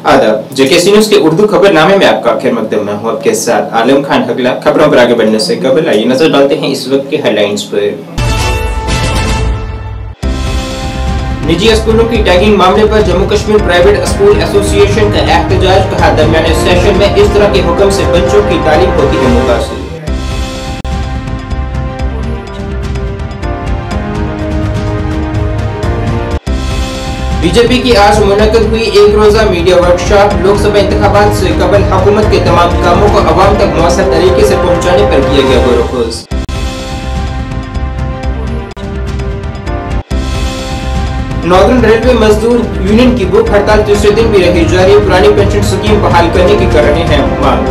आदाब, JKC news के उर्दू खबरनामे में आपका खैर मकदम। मैं हूं आपके साथ आलम खान हगला। खबरों पर आगे बढ़ने से कबल आइए नजर डालते हैं इस वक्त के हेडलाइंस पर। निजी स्कूलों की टैगिंग मामले पर Jammu Kashmir private school association का एहतजाज। कहा, दरमियाने सेशन में इस तरह के हुक्म से बच्चों की तालीम होती है मुतासिर। बीजेपी की आज मुनक्किद हुई एक रोजा मीडिया वर्कशॉप। लोकसभा इंतखाबात से कबल हुकूमत के तमाम कामों को अवाम तक मौसर तरीके से पहुंचाने पर किया गया गौर-व-खोज। नॉर्दर्न रेलवे मजदूर यूनियन की भूख हड़ताल तीसरे दिन भी रही जारी। पुरानी पेंशन स्कीम बहाल करने की कर रहे हैं मांग।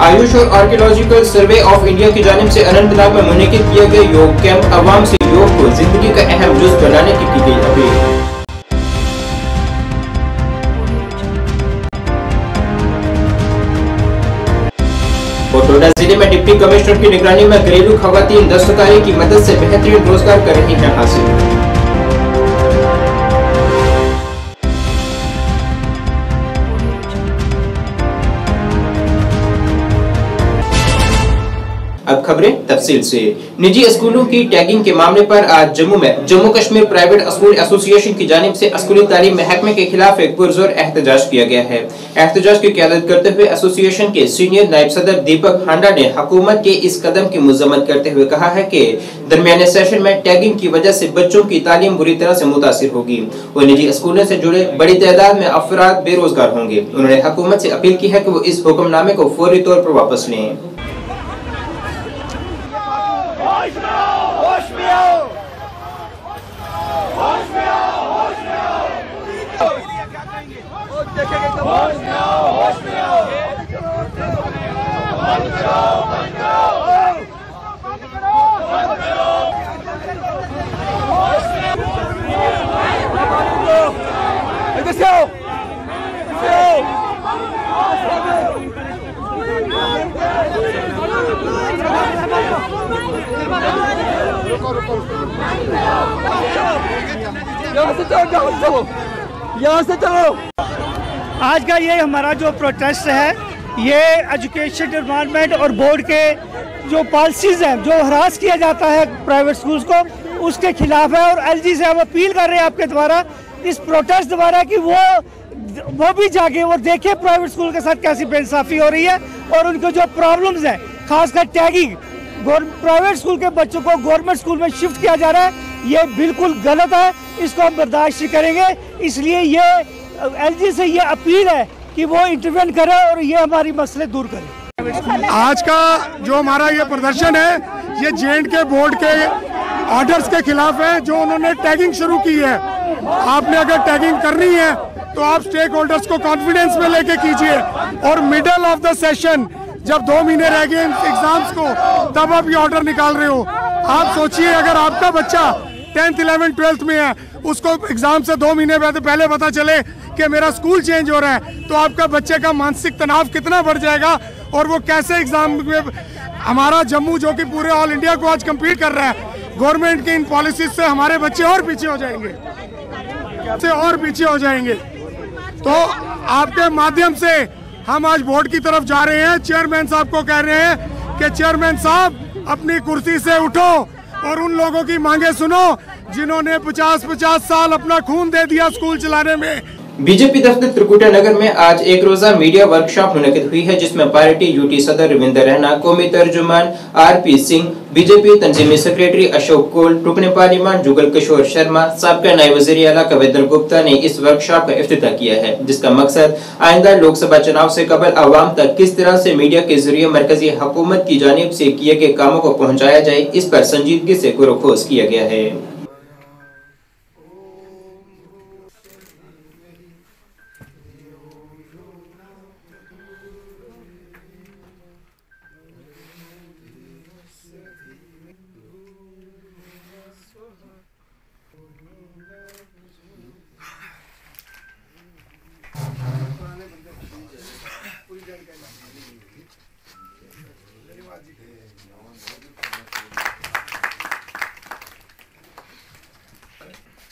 आयुष और आर्कियोलॉजिकल सर्वे ऑफ इंडिया की जानिब से अनंतनाग में मुनक्किद किया गया योग कैंप। अवाम से योग को जिंदगी का अहम जुज़ बनाने की गई अपील। डोडा जिले में डिप्टी कमिश्नर की निगरानी में घरेलू खवातीन दस्तकारी की मदद से बेहतरीन रोजगार कर रही हैं हासिल। अब खबरें तफसील से। निजी स्कूलों की टैगिंग के मामले पर आज Jammu Kashmir private school association की जानिब से स्कूली तालीम महकमे के खिलाफ एक पुरजोर एहतजाज किया गया है। एहतजाज की क़यादत करते हुए एसोसिएशन के सीनियर नायब सदर दीपक हांडा ने हुकूमत के इस कदम की मजम्मत करते हुए कहा है कि दरमियाने सेशन में टैगिंग की वजह से बच्चों की तालीम बुरी तरह से मुतासिर होगी और निजी स्कूलों से जुड़े बड़ी तादाद में अफराद बेरोजगार होंगे। उन्होंने हुकूमत से अपील की है कि वो इस हुक्मनामे को फौरी तौर पर वापस लें। यहाँ से चलो। आज का ये हमारा जो प्रोटेस्ट है, ये एजुकेशन डिपार्टमेंट और बोर्ड के जो पॉलिसीज हैं, जो हरास किया जाता है प्राइवेट स्कूल्स को, उसके खिलाफ है। और एलजी से हम अपील कर रहे हैं आपके द्वारा, इस प्रोटेस्ट द्वारा, कि वो भी जाके वो देखे प्राइवेट स्कूल के साथ कैसी बेइंसाफी हो रही है और उनके जो प्रॉब्लम्स हैं, खासकर टैगिंग। प्राइवेट स्कूल के बच्चों को गवर्नमेंट स्कूल में शिफ्ट किया जा रहा है, ये बिल्कुल गलत है, इसको हम बर्दाश्त नहीं करेंगे। इसलिए ये एलजी से ये अपील है कि वो इंटरवेन करे और ये हमारी मसले दूर करे। आज का जो हमारा ये प्रदर्शन है, ये J&K बोर्ड के ऑर्डर्स के खिलाफ है, जो उन्होंने टैगिंग शुरू की है। आपने अगर टैगिंग करनी है तो आप स्टेक होल्डर्स को कॉन्फिडेंस में लेके कीजिए, और मिडल ऑफ द सेशन जब 2 महीने रह गए एग्जाम्स को, तब आप ये ऑर्डर निकाल रहे हो। आप सोचिए, अगर आपका बच्चा 10th 11th 12th में है, उसको एग्जाम से 2 महीने पहले पता चले कि मेरा स्कूल चेंज हो रहा है, तो आपका बच्चे का मानसिक तनाव कितना बढ़ जाएगा और वो कैसे एग्जाम में। हमारा जम्मू जो कि पूरे ऑल इंडिया को आज कम्पीट कर रहा है, गवर्नमेंट की इन पॉलिसीज से हमारे बच्चे और पीछे हो जाएंगे। तो आपके माध्यम से हम आज बोर्ड की तरफ जा रहे हैं। चेयरमैन साहब को कह रहे हैं कि चेयरमैन साहब अपनी कुर्सी से उठो और उन लोगों की मांगे सुनो जिन्होंने 50-50 साल अपना खून दे दिया स्कूल चलाने में। बीजेपी दफ्तर त्रिकुटा नगर में आज एक रोजा मीडिया वर्कशॉप मुनक्किद हुई है, जिसमें पार्टी यूटी सदर रविंदर रैना, कौमी तर्जुमान आरपी सिंह, बीजेपी तंजीमी सेक्रेटरी अशोक कोल, रुकने पार्लियामान जुगल किशोर शर्मा, साबका नायब वज़ीर आला कवेंद्र गुप्ता ने इस वर्कशॉप का इफ्तिताह किया है, जिसका मकसद आइंदा लोकसभा चुनाव से कबल आवाम तक किस तरह से मीडिया के जरिए मरकजी हुकूमत की जानिब से किए गए कामों को पहुँचाया जाए, इस पर संजीदगी से गौर-व-खोज किया गया है।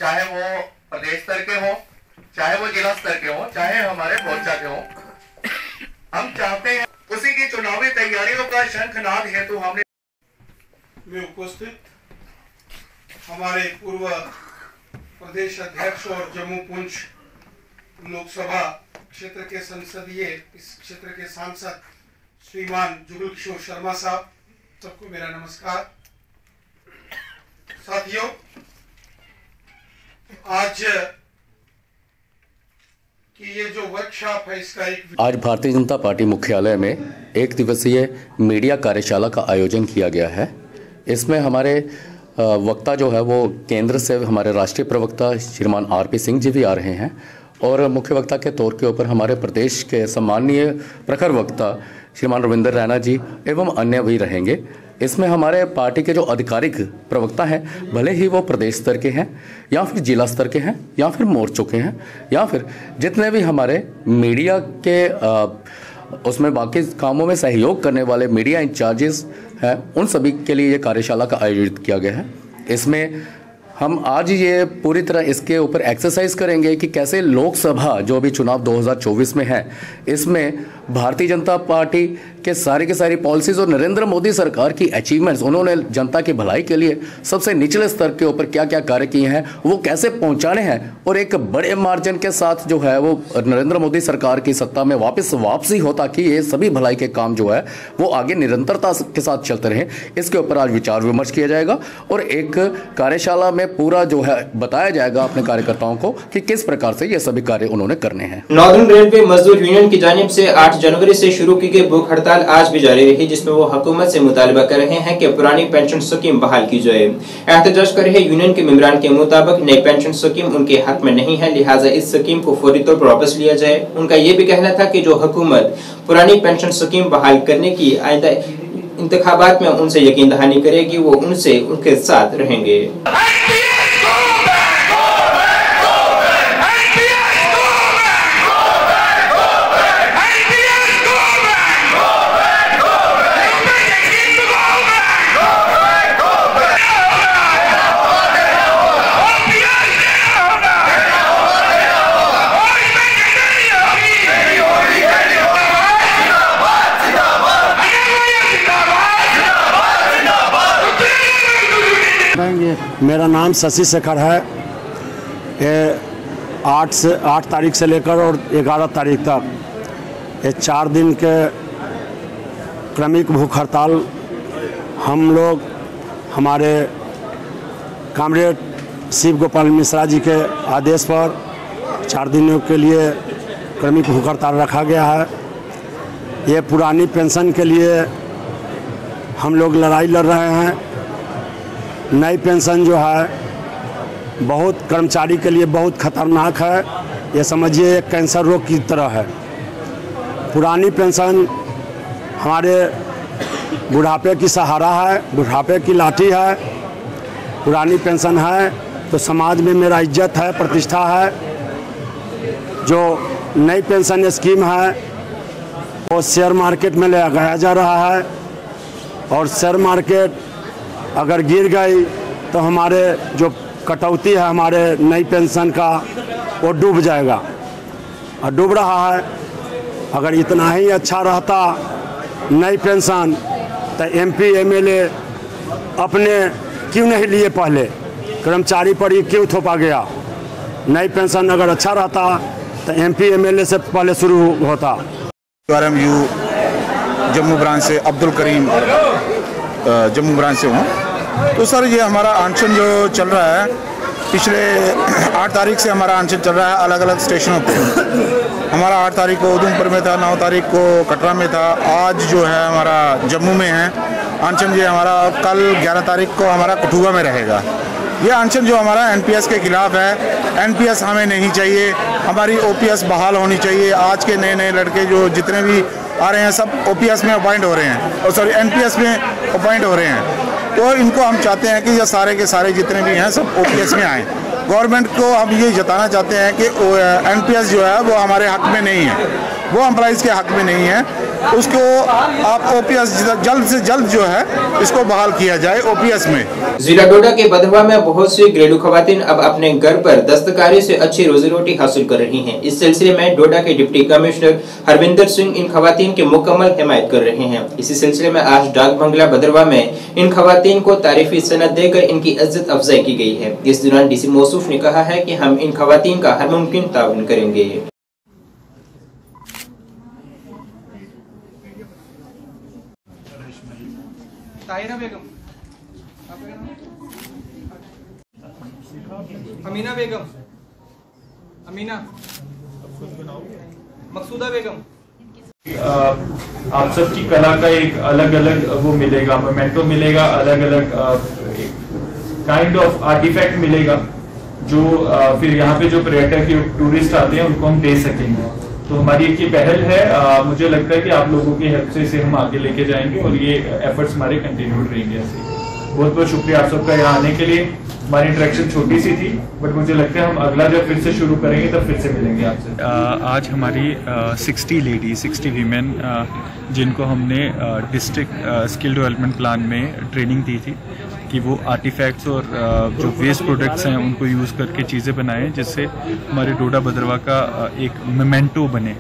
चाहे वो प्रदेश स्तर के हो, चाहे वो जिला स्तर के हो, चाहे हमारे मोर्चा के हो। हम चाहते हैं उसी की चुनावी तैयारियों का शंखनाद हेतु हमने में उपस्थित हमारे पूर्व प्रदेश अध्यक्ष और जम्मू पुंछ लोकसभा क्षेत्र के संसदीय इस क्षेत्र के सांसद श्रीमान जुगल किशोर शर्मा साहब, सबको मेरा नमस्कार। साथियों, आज कि ये जो वर्कशॉप है इसका आज भारतीय जनता पार्टी मुख्यालय में एक दिवसीय मीडिया कार्यशाला का आयोजन किया गया है। इसमें हमारे वक्ता जो है वो केंद्र से हमारे राष्ट्रीय प्रवक्ता श्रीमान आरपी सिंह जी भी आ रहे हैं और मुख्य वक्ता के तौर के ऊपर हमारे प्रदेश के सम्माननीय प्रखर वक्ता श्रीमान रविंदर रैना जी एवं अन्य भी रहेंगे। इसमें हमारे पार्टी के जो आधिकारिक प्रवक्ता हैं, भले ही वो प्रदेश स्तर के हैं या फिर जिला स्तर के हैं या फिर मोर्चों के हैं या फिर जितने भी हमारे मीडिया के उसमें बाकी कामों में सहयोग करने वाले मीडिया इंचार्जेस हैं, उन सभी के लिए ये कार्यशाला का आयोजित किया गया है। इसमें हम आज ये पूरी तरह इसके ऊपर एक्सरसाइज करेंगे कि कैसे लोकसभा जो अभी चुनाव 2024 में है, इसमें भारतीय जनता पार्टी के सारी पॉलिसीज और नरेंद्र मोदी सरकार की अचीवमेंट्स, उन्होंने जनता की भलाई के लिए सबसे निचले स्तर के ऊपर क्या क्या कार्य किए हैं वो कैसे पहुंचाने हैं और एक बड़े मार्जिन के साथ जो है वो नरेंद्र मोदी सरकार की सत्ता में वापसी हो ताकि ये सभी भलाई के काम जो है वो आगे निरंतरता के साथ चलते रहें। इसके ऊपर आज विचार विमर्श किया जाएगा और एक कार्यशाला में पूरा जो है बताया जाएगा अपने कार्यकर्ताओं को कि किस प्रकार से ये सभी कार्य उन्होंने करने हैं। नॉर्दर्न रेलवे मजदूर यूनियन की जानिब से 8 जनवरी से शुरू की गई भूख हड़ताल आज भी जारी रही, जिसमें वो हुकूमत से मुतालबा कर रहे हैं कि पुरानी पेंशन स्कीम बहाल की जाए। एहतजाज कर रहे यूनियन के मेंबरान के मुताबिक नई पेंशन स्कीम उनके हक में नहीं है, लिहाजा इस स्कीम को फौरी तौर पर वापस लिया जाए। उनका यह भी कहना था कि जो हुकूमत पुरानी पेंशन स्कीम बहाल करने की आइंदा इंतखाबात में उनसे यकीन दहानी करेगी, वो उनसे उनके साथ रहेंगे। मेरा नाम शशि शेखर है। ये 8 तारीख से लेकर और 11 तारीख तक ये 4 दिन के क्रमिक भूख हड़ताल हम लोग हमारे कामरेड शिव गोपाल मिश्रा जी के आदेश पर 4 दिनों के लिए क्रमिक भूख हड़ताल रखा गया है। ये पुरानी पेंशन के लिए हम लोग लड़ाई लड़ रहे हैं। नई पेंशन जो है बहुत कर्मचारी के लिए बहुत खतरनाक है, ये समझिए एक कैंसर रोग की तरह है। पुरानी पेंशन हमारे बुढ़ापे की सहारा है, बुढ़ापे की लाठी है। पुरानी पेंशन है तो समाज में मेरा इज्जत है, प्रतिष्ठा है। जो नई पेंशन स्कीम है वो शेयर मार्केट में लगाया जा रहा है और शेयर मार्केट अगर गिर गई तो हमारे जो कटौती है हमारे नई पेंशन का वो डूब जाएगा और डूब रहा है। अगर इतना ही अच्छा रहता नई पेंशन तो MP MLA अपने क्यों नहीं लिए, पहले कर्मचारी पर ही क्यों थोपा गया। नई पेंशन अगर अच्छा रहता तो MP MLA से पहले शुरू होता। RMU जम्मू ब्रांच से अब्दुल करीम जम्मू ब्रांच से हूँ। तो सर ये हमारा अनशन जो चल रहा है पिछले 8 तारीख से हमारा अनशन चल रहा है अलग अलग स्टेशनों पे। हमारा 8 तारीख को उधमपुर में था, 9 तारीख को कटरा में था, आज जो है हमारा जम्मू में है अनशन। ये हमारा कल 11 तारीख को हमारा कठुआ में रहेगा। ये अनशन जो हमारा NPS के खिलाफ है। NPS हमें नहीं चाहिए, हमारी OPS बहाल होनी चाहिए। आज के नए लड़के जो जितने भी आ रहे हैं सब OPS में अपॉइंट हो रहे हैं और सॉरी NPS में अपॉइंट हो रहे हैं। तो इनको हम चाहते हैं कि ये सारे के सारे जितने भी हैं सब OPS में आएँ। गवर्नमेंट को हम ये जताना चाहते हैं कि NPS जो है वो हमारे हक में नहीं है। वो एम्प्लॉइज़ के हक में नहीं है, उसको आप ओपीएस जल्द से जल्द जो है इसको बहाल किया जाए ओपीएस में। जिला डोडा के बधवा में बहुत सी घरेलू खवातीन अब अपने घर पर दस्तकारी से अच्छी रोजी रोटी हासिल कर रही हैं। इस सिलसिले में डोडा के डिप्टी कमिश्नर हरविंदर सिंह इन खवातीन की मुकम्मल हिमायत कर रहे हैं। इसी सिलसिले में आज डाक बंगला बधरवा में इन खवातीन को तारीफी सनद देकर इनकी इज्जत अफजाई की गई है। इस दौरान डीसी मौसूफ ने कहा है कि हम इन खवातीन का हर मुमकिन ताउन करेंगे। ताहिरा बेगम, अमीना बेगम, अमीना, मकसूदा बेगम। आप सबकी कला का एक अलग अलग वो मिलेगा, मोमेंटो मिलेगा, अलग अलग काइंड ऑफ आर्टिफैक्ट मिलेगा जो फिर यहाँ पे जो पर्यटक टूरिस्ट आते हैं उनको हम दे सकेंगे। तो हमारी एक ये पहल है, मुझे लगता है कि आप लोगों की हेल्प से इसे हम आगे लेके जाएंगे और ये एफर्ट्स हमारे कंटिन्यूड रहेंगे। ऐसे बहुत बहुत शुक्रिया आप सबका यहाँ आने के लिए। हमारी इंटरेक्शन छोटी सी थी बट मुझे लगता है हम अगला जब फिर से शुरू करेंगे तब फिर से मिलेंगे आपसे। आज हमारी 60 लेडी 60 वीमेन जिनको हमने डिस्ट्रिक्ट स्किल डेवलपमेंट प्लान में ट्रेनिंग दी थी कि वो आर्टिफैक्ट्स और जो वेस्ट प्रोडक्ट्स हैं उनको यूज़ करके चीज़ें बनाएं जिससे हमारे डोडा भद्रवा का एक मोमेंटो बने।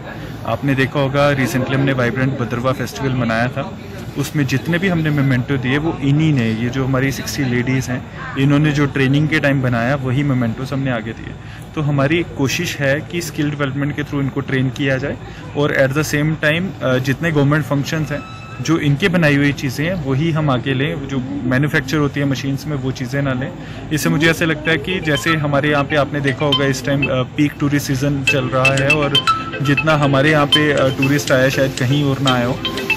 आपने देखा होगा रिसेंटली हमने वाइब्रेंट भद्रवा फेस्टिवल मनाया था, उसमें जितने भी हमने मोमेंटो दिए वो इन्हीं ने, ये जो हमारी 60 लेडीज़ हैं इन्होंने जो ट्रेनिंग के टाइम बनाया वही मोमेंटोस हमने आगे दिए। तो हमारी कोशिश है कि स्किल डेवलपमेंट के थ्रू इनको ट्रेन किया जाए और एट द सेम टाइम जितने गवर्नमेंट फंक्शंस हैं जो इनके बनाई हुई चीज़ें हैं वही हम आगे लें, जो मैन्युफैक्चर होती है मशीन्स में वो चीज़ें ना लें। इससे मुझे ऐसे लगता है कि जैसे हमारे यहाँ पे आपने देखा होगा इस टाइम पीक टूरिस्ट सीज़न चल रहा है और जितना हमारे यहाँ पे टूरिस्ट आया शायद कहीं और ना आया हो,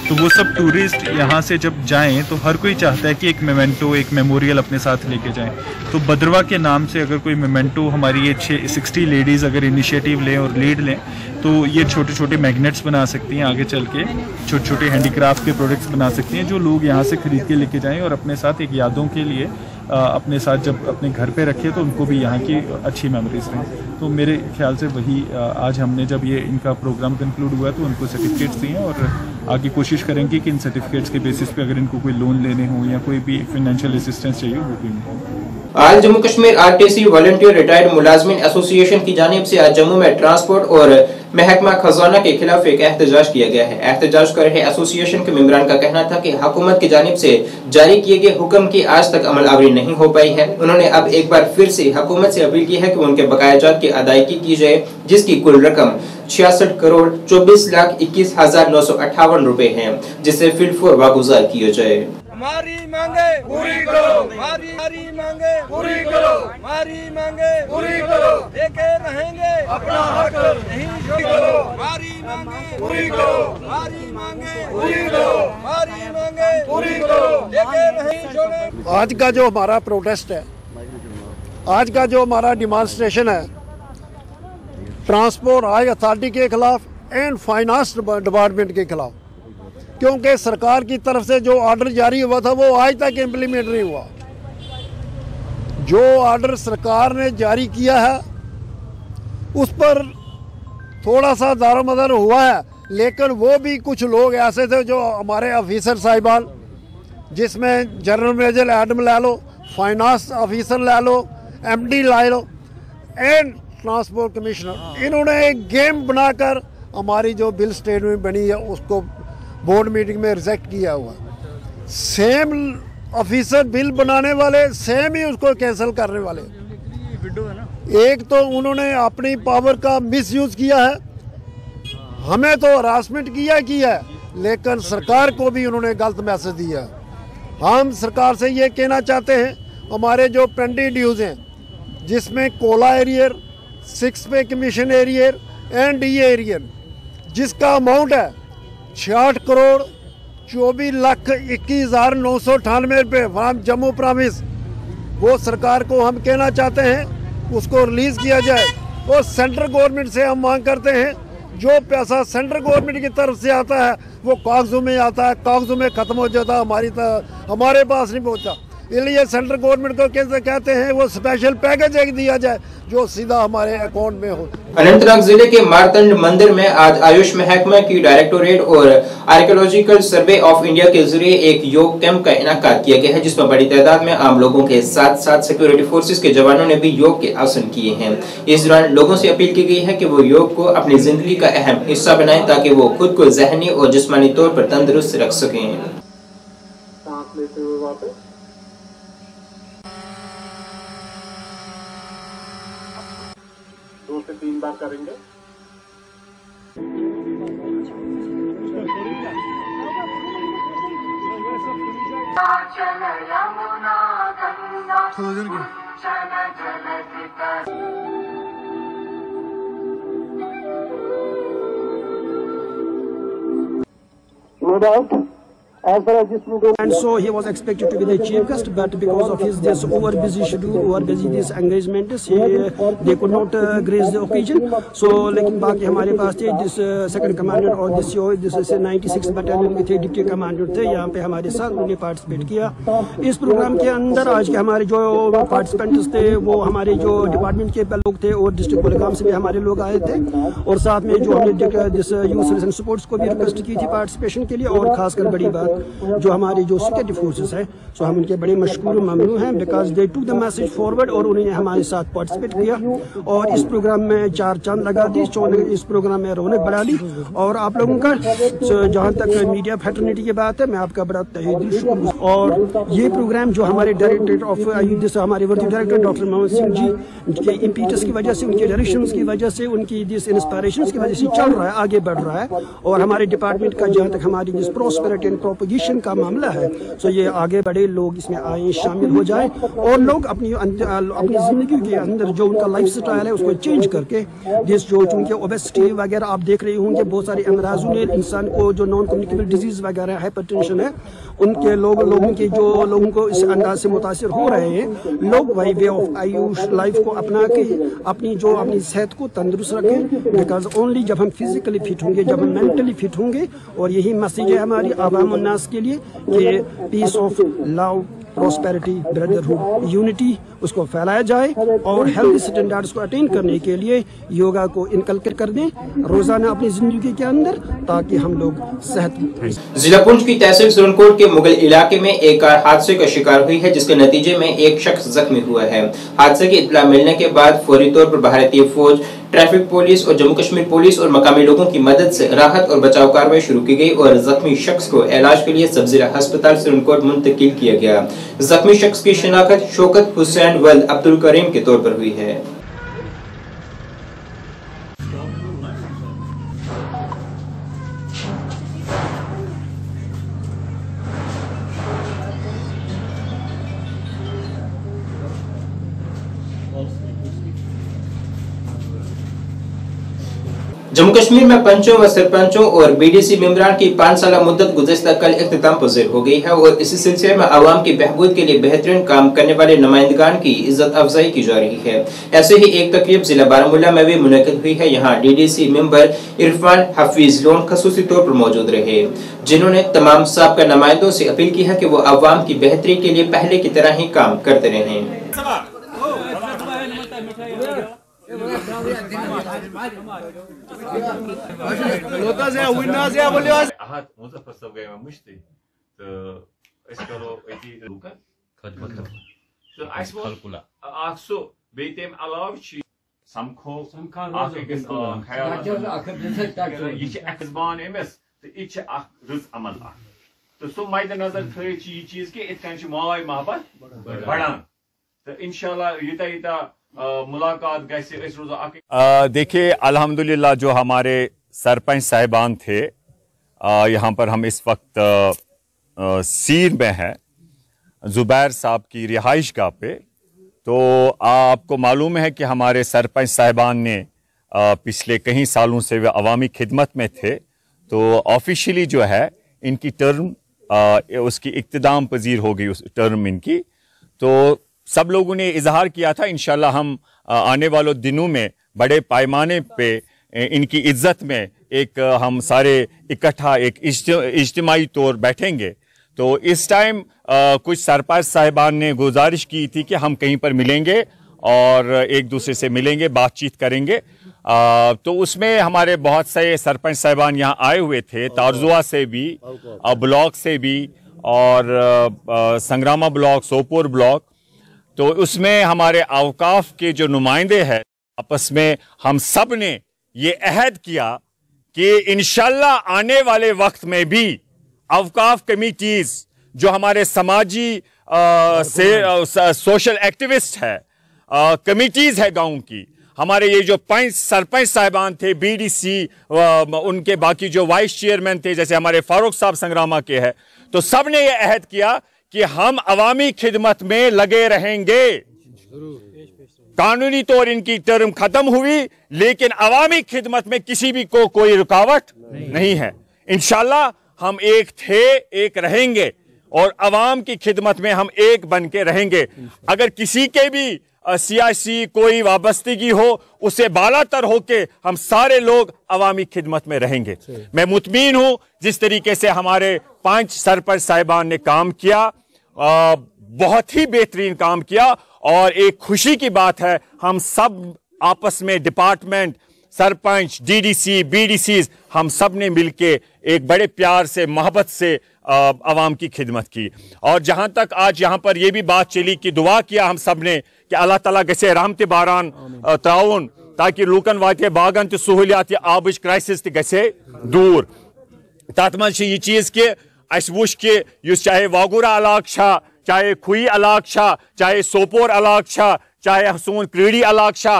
तो वो सब टूरिस्ट यहाँ से जब जाएं तो हर कोई चाहता है कि एक मेमेंटो, एक मेमोरियल अपने साथ लेके जाएं। तो भद्रवा के नाम से अगर कोई मेमेंटो, हमारी ये 60 लेडीज़ अगर इनिशिएटिव लें और लीड लें तो ये छोटे छोटे मैग्नेट्स बना सकती हैं, आगे चल के छोटे छोटे हैंडीक्राफ्ट के प्रोडक्ट्स बना सकती हैं जो लोग यहाँ से ख़रीद के लेके जाएँ और अपने साथ एक यादों के लिए अपने साथ जब अपने घर पे रखे तो उनको भी यहाँ की अच्छी मेमोरीज रहें। तो मेरे ख्याल से वही आज हमने जब ये इनका प्रोग्राम कंक्लूड हुआ तो उनको सर्टिफिकेट्स दिए और आगे कोशिश करेंगे कि इन सर्टिफिकेट्स के बेसिस पे अगर इनको कोई लोन लेने हो या कोई भी फाइनेंशियल असिस्टेंस चाहिए वो भी मिले। आज Jammu Kashmir RTC volunteer retired मुलाजमिन एसोसिएशन की जानिब से आज जम्मू में ट्रांसपोर्ट और महकमा खजाना के खिलाफ एक एहतजाज किया गया है। एहतजाज कर रहे एसोसिएशन के मेंबरान का कहना था कि हुकूमत की जानिब से जारी किए गए हुक्म की आज तक अमल आवरी नहीं हो पाई है। उन्होंने अब एक बार फिर से हुकूमत से अपील की है कि उनके बकायाजात की अदायगी की जाए, जिसकी कुल रकम 66 करोड़ 24,21,958 रुपए है, जिसे फिलफोर वागुजार किया जाए। हमारी मांगे पूरी करो, हमारी मांगे पूरी करो, हमारी मांगे पूरी करो, लेके रहेंगे अपना हक नहीं छोड़ो, हमारी मांगे पूरी करो, हमारी मांगे पूरी करो, हमारी मांगे पूरी करो, लेके नहीं छोड़ो। आज का जो हमारा प्रोटेस्ट है, आज का जो हमारा डिमॉन्स्ट्रेशन है ट्रांसपोर्ट हाई अथॉरिटी के खिलाफ एंड फाइनेंस डिपार्टमेंट के खिलाफ, क्योंकि सरकार की तरफ से जो ऑर्डर जारी हुआ था वो आज तक इम्प्लीमेंट नहीं हुआ। जो ऑर्डर सरकार ने जारी किया है उस पर थोड़ा सा दारोमदार हुआ है, लेकिन वो भी कुछ लोग ऐसे थे जो हमारे ऑफिसर साहिबान, जिसमें जनरल मैनेजर एडम ले लो, फाइनेंस ऑफिसर ले लो, एमडी ले लो एंड ट्रांसपोर्ट कमिश्नर, इन्होंने एक गेम बनाकर हमारी जो बिल स्टेटमेंट बनी है उसको बोर्ड मीटिंग में रिजेक्ट किया हुआ। सेम ऑफिसर बिल बनाने वाले सेम ही उसको कैंसिल करने वाले। एक तो उन्होंने अपनी पावर का मिसयूज किया है, हमें तो हरासमेंट किया है, लेकिन सरकार को भी उन्होंने गलत मैसेज दिया है। हम सरकार से ये कहना चाहते हैं, हमारे जो पेंडिंग ड्यूज हैं जिसमें कोला एरियर, 6 पे commission arrear and D arrear, जिसका अमाउंट है 66 करोड़ 24,21,998 रुपये फ्राम जम्मू प्रॉविंस, वो सरकार को हम कहना चाहते हैं उसको रिलीज़ किया जाए। और सेंट्रल गवर्नमेंट से हम मांग करते हैं जो पैसा सेंट्रल गवर्नमेंट की तरफ से आता है वो कागजों में आता है, कागजों में ख़त्म हो जाता है, हमारे पास नहीं पहुंचा। इसलिए सेंट्रल गवर्नमेंट को कैसे कहते हैं वो स्पेशल पैकेज एक दिया जाए जो सीधा हमारे अकाउंट में हो। अनंतनाग जिले के मारतंड मंदिर में आज आयुष महकमा की डायरेक्टोरेट और आर्कियोलॉजिकल सर्वे ऑफ इंडिया के जरिए एक योग कैंप का इनेकाद किया गया है, जिसमें बड़ी तादाद में आम लोगों के साथ साथ सिक्योरिटी फोर्सेस के जवानों ने भी योग के आसन किए हैं। इस दौरान लोगों से अपील की गई है कि वो योग को अपनी जिंदगी का अहम हिस्सा बनाएं ताकि वो खुद को जहनी और जिस्मानी तौर पर तंदुरुस्त रख सकें। 2 से 3 बार करेंगे। No doubt. As far as this program, and so he was expected to be the chief guest, but because of his this over busy schedule, over busy this engagements, they could not grace the occasion. So लेकिन बाकी हमारे पास थे जिस second commander और जिस 96 battalion के थे deputy commander थे यहाँ पे हमारे साथ, उन्होंने पार्टिसिपेट किया इस प्रोग्राम के अंदर। आज के हमारे जो पार्टिसिपेंट्स थे वो हमारे जो डिपार्टमेंट के लोग थे और डिस्ट्रिक्ट कुलगाम से भी हमारे लोग आए थे, और साथ में जो हमने जिस यूथ सिटीजन सपोर्ट्स को भी रिक्वेस्ट की थी पार्टिसिपेशन के लिए। और खासकर बड़ी बात जो हमारी जो सिक्योरिटी फोर्सेस है, सो हम उनके बड़े मशकूर ममनू हैं because they to the message forward, और उन्होंने हमारे साथ पार्टिसिपेट किया और इस प्रोग्राम में 4 चांद लगा दी, इस प्रोग्राम में रौनक बढ़ा ली। और आप लोगों का जहाँ तक मीडिया फैटर्निटी की बात है, मैं आपका बड़ा तहे दिल शुक्र। और ये प्रोग्राम जो हमारे डायरेक्टर ऑफ आयुष हमारे वर्दी डायरेक्टर डॉक्टर मोहम्मद सिंह जी के इम्पीटस की वजह से, उनके डायरेक्शन की वजह से, उनकी जिस इंस्पायरेशन की वजह से चल रहा है, आगे बढ़ रहा है। और हमारे डिपार्टमेंट का जहाँ तक हमारी जिस प्रोस्पेरिटी एंड प्रोपगेशन का मामला है, सो ये आगे बड़े लोग इसमें आए, शामिल हो जाए और लोग अपनी जिंदगी के अंदर जो उनका लाइफ स्टाइल है उसको चेंज करके जिस जो उनके ओबेसिटी वगैरह आप देख रहे होंगे, बहुत सारे अमराजों ने इंसान को जो नॉन कम्युनिकेबल डिजीज वगैरह हाइपरटेंशन है, उनके लोगों को इस अंदाज से मुतासिर हो रहे हैं। लोग वही वे ऑफ आयुष लाइफ को अपना के अपनी सेहत को तंदुरुस्त रखें, बिकॉज ओनली जब हम फिजिकली फिट होंगे, जब हम मेंटली फिट होंगे, और यही मैसेज है हमारी आवाम उन्नास के लिए कि peace of love, prosperity, brotherhood, unity उसको फैलाया जाए और हेल्थ स्टैंडर्ड्स को अटेन करने के लिए योगा को इनकलकेट कर दें रोजाना अपनी जिंदगी के अंदर, ताकि हम लोग सेहत। जिला पुंछ की तहसील सुरनकोट के मुगल इलाके में एक कार हादसे का शिकार हुई है, जिसके नतीजे में एक शख्स जख्मी हुआ है। हादसे की इत्तला मिलने के बाद फौरी तौर पर भारतीय फौज, ट्रैफिक पुलिस और जम्मू कश्मीर पुलिस और मकामी लोगों की मदद से राहत और बचाव कार्रवाई शुरू की गई और जख्मी शख्स को इलाज के लिए सब जिला अस्पताल सुरनकोट मुंतकिल किया गया। जख्मी शख्स की शिनाख्त शौकत हुसैन वल्द अब्दुल करीम के तौर पर हुई है। जम्मू कश्मीर में पंचों व सरपंचों और बीडीसी मेंबरान की 5 साल मुद्दत गुज़श्ता कल इख्तिताम पज़ीर हो गई है और इसी सिलसिले में आवाम की बहबूद के लिए बेहतरीन काम करने वाले नुमाइंदगान की इज्जत अफजाई की जा रही है। ऐसे ही एक तकरीब जिला बारामूला में भी मुनक़िद हुई है। यहाँ DDC member Irfan Hafeez loan खसूसी तौर पर मौजूद रहे, जिन्होंने तमाम साबका नुमाइंदों से अपील की है कि वो आवाम की बेहतरी के लिए पहले की तरह ही काम करते रहें। तो सो मद्देनजर थी चीज कि इत माय मोहब्बत बढ़ान तो इंशाल्लाह युता मुलाकात गैसे। देखिए अल्हम्दुलिल्लाह जो हमारे सरपंच साहिबान थे, यहाँ पर हम इस वक्त सीर में हैं ज़ुबैर साहब की रिहाइश गाह पे। तो आपको मालूम है कि हमारे सरपंच साहिबान ने पिछले कई सालों से वे अवामी खिदमत में थे, तो ऑफिशियली जो है इनकी टर्म उसकी इख्तिताम पजीर हो गई, उस टर्म इनकी। तो सब लोगों ने इजहार किया था इंशाल्लाह हम आने वालों दिनों में बड़े पैमाने पे इनकी इज्जत में एक हम सारे इकट्ठा एक इज्तिमाई तौर बैठेंगे। तो इस टाइम कुछ सरपंच साहिबान ने गुजारिश की थी कि हम कहीं पर मिलेंगे और एक दूसरे से मिलेंगे, बातचीत करेंगे। तो उसमें हमारे बहुत से सरपंच साहिबान यहाँ आए हुए थे, तारजुआ से भी, ब्लॉक से भी और संग्रामा ब्लॉक, सोपोर ब्लॉक। तो उसमें हमारे अवकाफ के जो नुमाइंदे हैं, आपस में हम सब ने ये अहद किया कि इंशाल्लाह आने वाले वक्त में भी अवकाफ कमिटीज जो हमारे समाजी सोशल एक्टिविस्ट है, कमिटीज है गांव की, हमारे ये जो 5 सरपंच साहिबान थे, बीडीसी, उनके बाकी जो वाइस चेयरमैन थे, जैसे हमारे फारूक साहब संग्रामा के हैं, तो सब ने ये अहद किया कि हम अवामी खिदमत में लगे रहेंगे। कानूनी तौर इनकी टर्म खत्म हुई, लेकिन अवामी खिदमत में किसी भी को कोई रुकावट नहीं है। इंशाल्लाह हम एक थे, एक रहेंगे और अवाम की खिदमत में हम एक बन के रहेंगे। अगर किसी के भी सियासी कोई वाबस्तगी हो, उससे बालातर होके हम सारे लोग अवामी खिदमत में रहेंगे। मैं मुतमीन हूं जिस तरीके से हमारे 5 सरपंच साहिबान ने काम किया, बहुत ही बेहतरीन काम किया। और एक खुशी की बात है, हम सब आपस में डिपार्टमेंट, सरपंच, डीडीसी, बीडीसी, हम सब ने मिलके एक बड़े प्यार से, मोहब्बत से अवाम की खिदमत की। और जहां तक आज यहाँ पर यह भी बात चली कि दुआ किया हम सब ने कि अल्लाह ताला गसे रहमत बारान ताउन, ताकि लूकन वाते बागन तो सहूलियात आबच क्राइसिस गसे दूर। तथ मज यह चीज कि अस वुच कि युस चाहे वागुरा इलाका, चाहे खुई इलाका, चाहे सोपोर इलाका, चाहे सोन क्रीडी इलाका,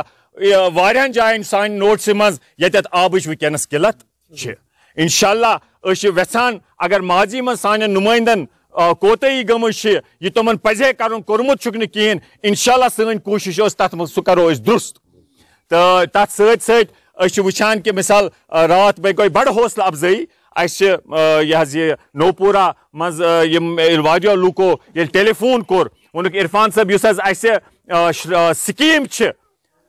वारियान जायन सान नोट्स मज यत आबच वनस किलत छ। इंशाल्लाह वेसान अगर माजी मज सान नुमाइंदन कोताही गमज यह तमन पजे कर कोर्मुत कहें, इंशाल्लाह सन कोशिश तथ मज सह करो दुरुस्त। तो तथ सत वुचान कि मिसाल रात बे गई बड़ हौसला अफजाई यह नोपुरा मज वारियो लूको ये टेलीफोन कोर वोनुक इरफान साहब युस स्कीम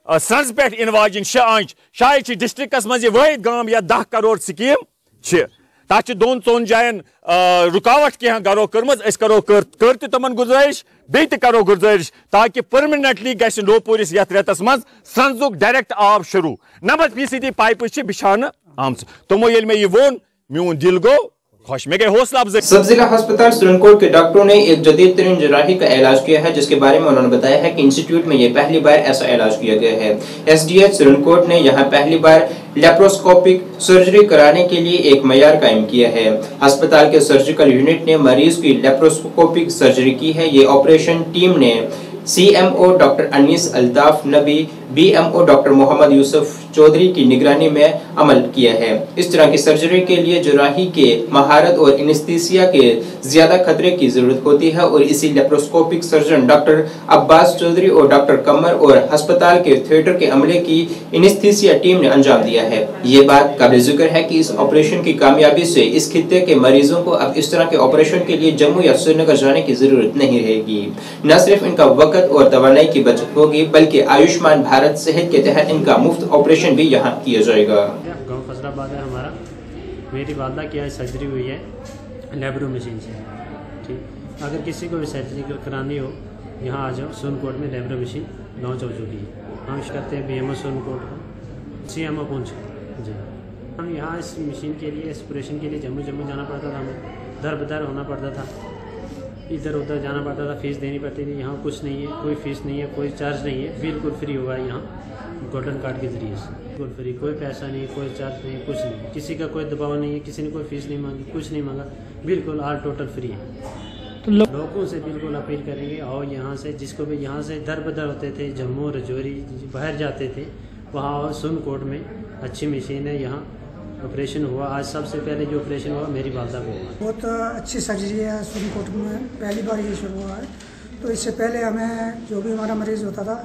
सन्स पे इन वाजिन 6 आंच शायद डिस्ट्रिक्टस मज वाहिद गाम या 10 करोड़ स्कीम तथ 2-3 जायन रुकावट कह गरो कर्म करो कर तमन गुजारिश बे करो गुजारिश ताकि परमानेंटली गस नोपुरिस यथ रेतस मज सन्जुक डायरेक्ट आब शुरू 90% पाइप बिछाने आम तमो ये मे यह वोन म्यून दिल गो खुश, में गए हौसला अफजाई। सब जिला अस्पताल सुरनकोट के डॉक्टरों ने एक जदीद तरीन जराही का इलाज किया है, जिसके बारे में उन्होंने बताया है कि इंस्टीट्यूट में ये पहली बार ऐसा इलाज किया गया है। एसडीएच सुरनकोट ने यहाँ पहली बार लेप्रोस्कोपिक सर्जरी कराने के लिए एक मयार कायम किया है। अस्पताल के सर्जिकल यूनिट ने मरीज की लेप्रोस्कोपिक सर्जरी की है। ये ऑपरेशन टीम ने CMO डॉक्टर अनीस अल्ताफ नबी, BMO डॉक्टर मोहम्मद यूसुफ चौधरी की निगरानी में अमल किया है। इस तरह की सर्जरी के लिए जुराही के महारत और एनेस्थीसिया के ज्यादा खतरे की जरूरत होती है और इसी laparoscopic surgeon doctor Abbas Chaudhary और डॉक्टर कमर और अस्पताल के थिएटर के अमले की एनेस्थीसिया टीम ने अंजाम दिया है। ये बात काबिल जिक्र है कि इस ऑपरेशन की कामयाबी से इस खित्ते के मरीजों को अब इस तरह के ऑपरेशन के लिए जम्मू या श्रीनगर जाने की जरूरत नहीं रहेगी। न सिर्फ इनका वक्त और तवानाई की बचत होगी, बल्कि आयुष्मान भारत सेहत के तहत इनका मुफ्त ऑपरेशन भी यहाँ किया जाएगा। गांव फजराबाद है हमारा, मेरी वालदा की आज सर्जरी हुई है लेब्रो मशीन से। ठीक, अगर किसी को भी सर्जरी करानी हो यहाँ आ जाओ, सोनकोट में लेब्रो मशीन लॉन्च हो चुकी है। हम करते हैं BMO सोनकोट को, CMO पुंछ जी। हम यहाँ इस मशीन के लिए, इस ऑपरेशन के लिए जम्मू जाना पड़ता था, हमें दर बदर होना पड़ता था, इधर उधर जाना पड़ता था, फीस देनी पड़ती थी। यहाँ कुछ नहीं है, कोई फीस नहीं है, कोई चार्ज नहीं है, बिल्कुल फ्री होगा यहाँ गोल्डन कार्ड के जरिए से, बिल्कुल फ्री, कोई पैसा नहीं, कोई चार्ज नहीं, कुछ नहीं, किसी का कोई दबाव नहीं है, किसी ने कोई फीस नहीं मांगी, कुछ नहीं मांगा, बिल्कुल ऑल टोटल फ्री है। तो लोगों से बिल्कुल अपील करेंगे, और यहाँ से जिसको भी यहाँ से दर बदर होते थे, जम्मू रजौरी बाहर जाते थे, वहाँ सुनकोट में अच्छी मशीन है। यहाँ ऑपरेशन हुआ, आज सबसे पहले जो ऑपरेशन हुआ मेरी वालदा को हुआ। बहुत अच्छी सर्जरी है सुरनकोट में, पहली बार ये शुरू हुआ है। तो इससे पहले हमें जो भी हमारा मरीज़ होता था,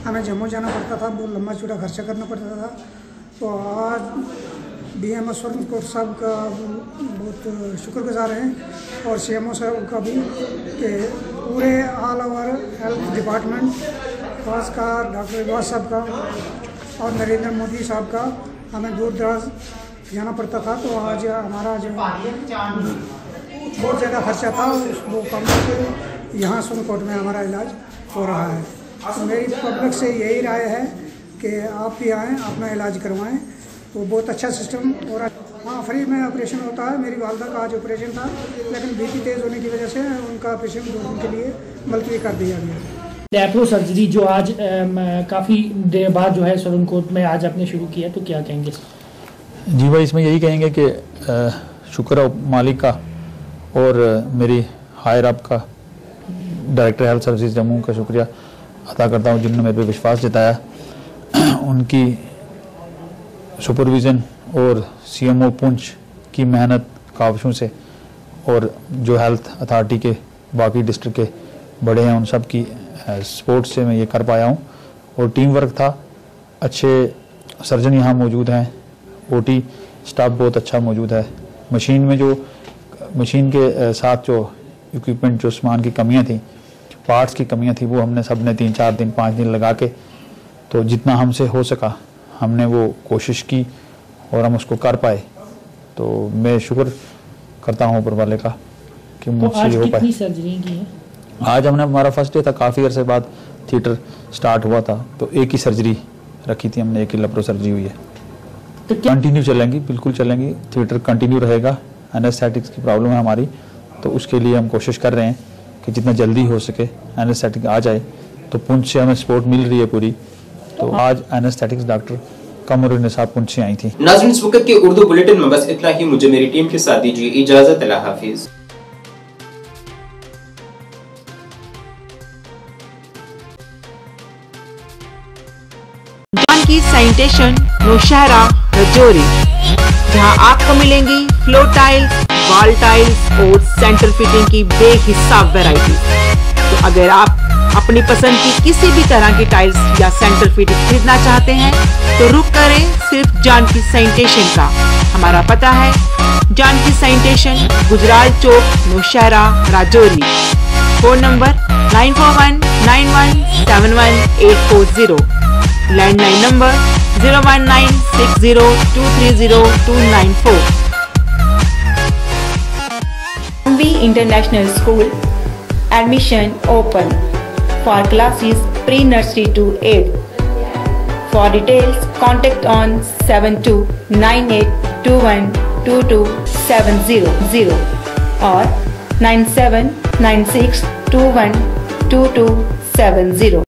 हमें जम्मू जाना पड़ता था, बहुत लंबा चौड़ा खर्चा करना पड़ता था। तो आज BMO सुरनकोट साहब का बहुत शुक्रगुजार हैं और CMO साहब का भी, कि पूरे ऑल ओवर हेल्थ डिपार्टमेंट, खासकर डॉक्टर अब्बास साहब का और नरेंद्र मोदी साहब का, हमें दूर दराज जाना पड़ता था। तो आज हमारा जो बहुत ज़्यादा खर्चा था, वो कम करके यहाँ सुनकोट में हमारा इलाज हो रहा है। तो मेरी पब्लिक से यही राय है कि आप भी आएँ, अपना इलाज करवाएं, तो बहुत अच्छा सिस्टम हो रहा है। हाँ, फ्री में ऑपरेशन होता है। मेरी वालदा का आज ऑपरेशन था, लेकिन बीपी तेज़ होने की वजह से उनका ऑपरेशन 2 दिन के लिए मुलतवी कर दिया गया। लैप्रो सर्जरी जो आज काफ़ी देर बाद जो है सुरनकोट में आज आपने शुरू किया, तो क्या कहेंगे? जी भाई, इसमें यही कहेंगे कि शुक्र है मालिक का और मेरी हायर अप का, डायरेक्टर हेल्थ सर्विसेज जम्मू का शुक्रिया अदा करता हूँ, जिन्होंने मेरे पे विश्वास जताया। उनकी सुपरविज़न और सीएमओ पुंछ की मेहनत काविशों से, और जो हेल्थ अथॉरिटी के बाकी डिस्ट्रिक्ट के बड़े हैं, उन सब की सपोर्ट से मैं ये कर पाया हूँ। और टीम वर्क था, अच्छे सर्जन यहाँ मौजूद हैं, ओटी स्टाफ बहुत अच्छा मौजूद है। मशीन के साथ जो इक्विपमेंट, जो सामान की कमियाँ थी, पार्ट्स की कमियाँ थी, वो हमने सब ने 3-4 दिन 5 दिन लगा के, तो जितना हमसे हो सका हमने वो कोशिश की और हम उसको कर पाए। तो मैं शुक्र करता हूँ ऊपर वाले का कि मुझसे हो पाए। कितनी सर्जरी की है? आज हमने, हमारा फर्स्ट डे था, काफ़ी अरसे बाद थिएटर स्टार्ट हुआ था, तो एक ही सर्जरी रखी थी हमने, एक ही लैप्रो सर्जरी हुई है। तो कंटिन्यू चलेंगी, बिल्कुल चलेंगी, थिएटर कंटिन्यू रहेगा। एनेस्थेटिक्स की प्रॉब्लम है हमारी, तो उसके लिए हम कोशिश कर रहे हैं कि जितना जल्दी हो सके एनेस्थेटिक आ जाए। तो पुंछ से हमें सपोर्ट मिल रही है पूरी। तो आज एनेस्थेटिक्स डॉक्टर कमरुन निसाब पुंछ से आई थी। नाज़रीन, इस वक्त के उर्दू बुलेटिन में बस इतना ही। मुझे मेरी टीम के साथ दीजिए इजाजत। अल्लाह हाफिज। जानकी सैनिटेशन नौशहरा राजौरी, जहां आपको मिलेंगी फ्लोर टाइल्स, वॉल टाइल्स और सेंटर फिटिंग की बेहिसाब वैरायटी। तो अगर आप अपनी पसंद की किसी भी तरह की टाइल्स या सेंटर फिटिंग खरीदना चाहते हैं, तो रुक करें सिर्फ जानकी सैनिटेशन का। हमारा पता है Janki sanitation, Gujral Chowk, Nowshera, Rajouri. Phone number 9419171840, landline number 01960230294। Anvi International School, admission open for classes pre-nursery to 8th. For details, contact on 7298212270 or 9796212270.